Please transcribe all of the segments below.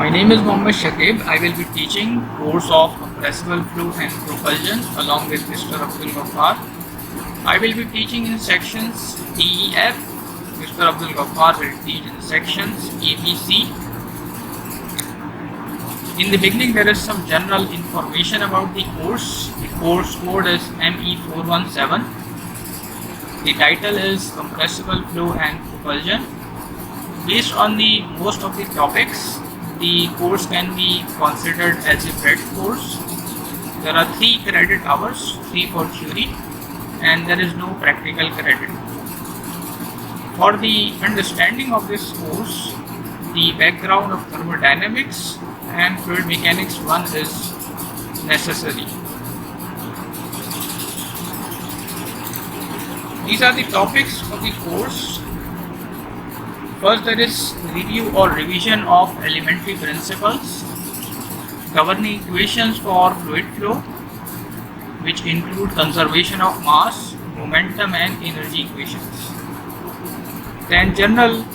My name is Mohammed Shakib. I will be teaching course of compressible flow and propulsion along with Mr. Abdul Ghaffar. I will be teaching in sections DEF. Mr. Abdul Ghaffar will teach in sections ABC. In the beginning, there is some general information about the course. The course code is ME417. The title is Compressible Flow and Propulsion. Based on the most of the topics, the course can be considered as a credit course. There are 3 credit hours, 3 for theory, and there is no practical credit. For the understanding of this course, the background of thermodynamics and fluid mechanics 1 is necessary. These are the topics of the course. First, there is review or revision of elementary principles governing equations for fluid flow, which include conservation of mass, momentum and energy equations. Then general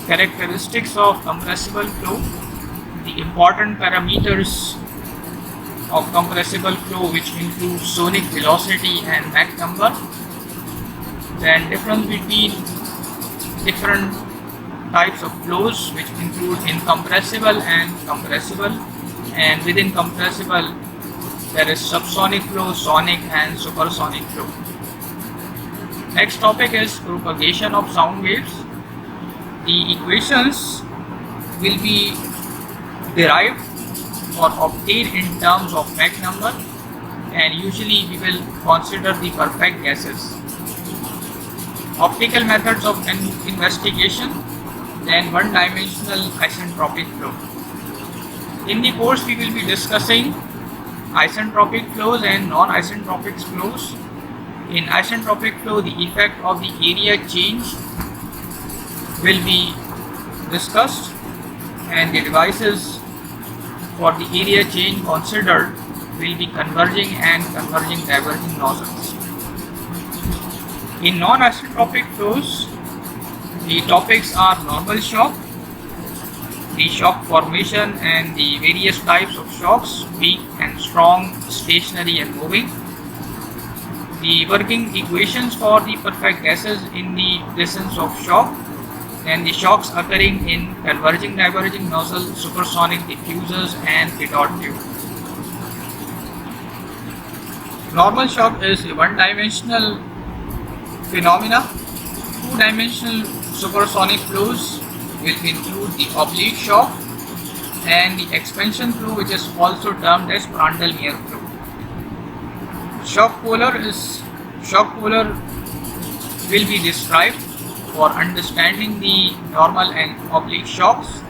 characteristics of compressible flow, the important parameters of compressible flow, which include sonic velocity and Mach number. Then difference between different types of flows, which include incompressible and compressible, and within compressible there is subsonic flow, sonic and supersonic flow. Next topic is propagation of sound waves. The equations will be derived or obtained in terms of Mach number, and usually we will consider the perfect gases. Optical methods of investigation, then one-dimensional isentropic flow. In the course, we will be discussing isentropic flows and non-isentropic flows. In isentropic flow, the effect of the area change will be discussed, and the devices for the area change considered will be converging and converging diverging nozzles. In non-isentropic flows, the topics are normal shock, the shock formation and the various types of shocks, weak and strong, stationary and moving, the working equations for the perfect gases in the presence of shock, and the shocks occurring in converging diverging nozzle, supersonic diffusers and pitot tube. Normal shock is a one-dimensional phenomena. Two-dimensional supersonic flows will include the oblique shock and the expansion flow, which is also termed as Prandtl-Meyer flow. Shock polar will be described for understanding the normal and oblique shocks.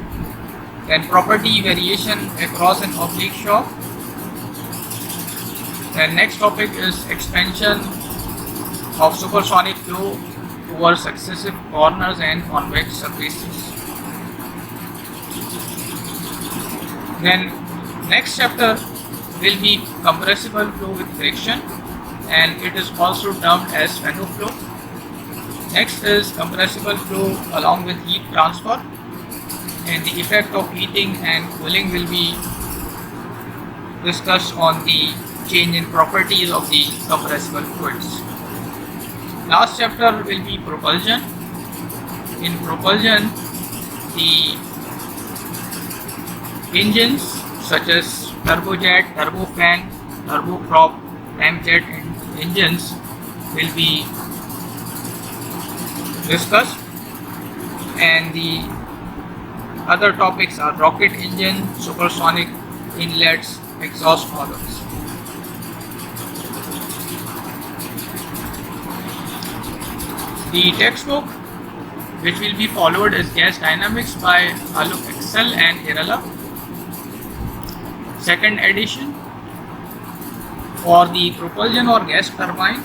Then property variation across an oblique shock. The next topic is expansion of supersonic flow over successive corners and convex surfaces. Then next chapter will be compressible flow with friction, and it is also termed as Fano flow. Next is compressible flow along with heat transfer, and the effect of heating and cooling will be discussed on the change in properties of the compressible fluids. Last chapter will be propulsion. In propulsion, the engines such as turbojet, turbofan, turboprop, ramjet engines will be discussed, and the other topics are rocket engine, supersonic inlets, exhaust models. The textbook which will be followed is Gas Dynamics by Alok Excel and Irala. Second edition. For the propulsion or gas turbine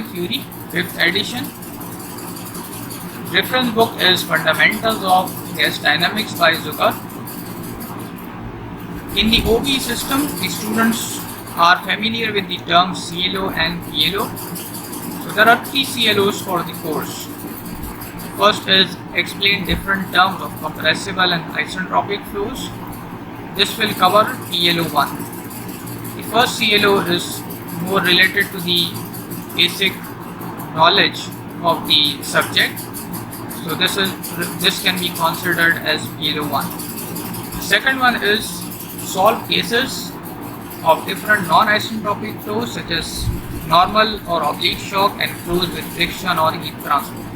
theory, 5th edition. Reference book is Fundamentals of Gas Dynamics by Zucker. In the OB system, the students are familiar with the terms CLO and PLO. So there are 3 CLOs for the course. first is explain different terms of compressible and isentropic flows. This will cover PLO1. The first CLO is more related to the basic knowledge of the subject. So this can be considered as PLO1. The second one is solve cases of different non-isentropic flows such as normal or oblique shock and flows with friction or heat transport.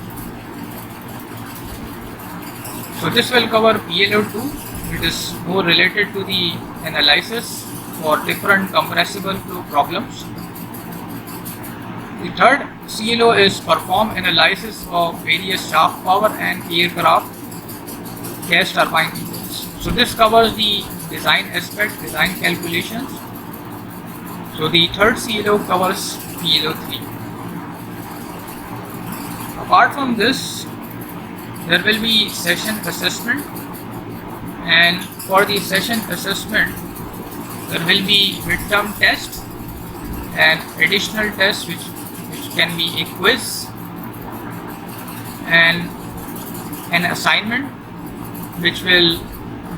So this will cover PLO2. It is more related to the analysis for different compressible flow problems. The third CLO is perform analysis of various shaft power and aircraft gas turbine engines. So this covers the design aspect, design calculations. So the third CLO covers PLO3. Apart from this, there will be session assessment, and for the session assessment there will be midterm test and additional tests which can be a quiz and an assignment which will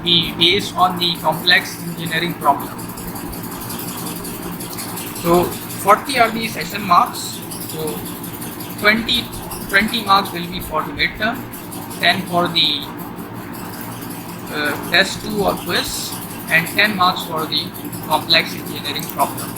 be based on the complex engineering problem. So 40 are the session marks. So 20 marks will be for the midterm, 10 for the test 2 or quiz, and 10 marks for the complex engineering problem.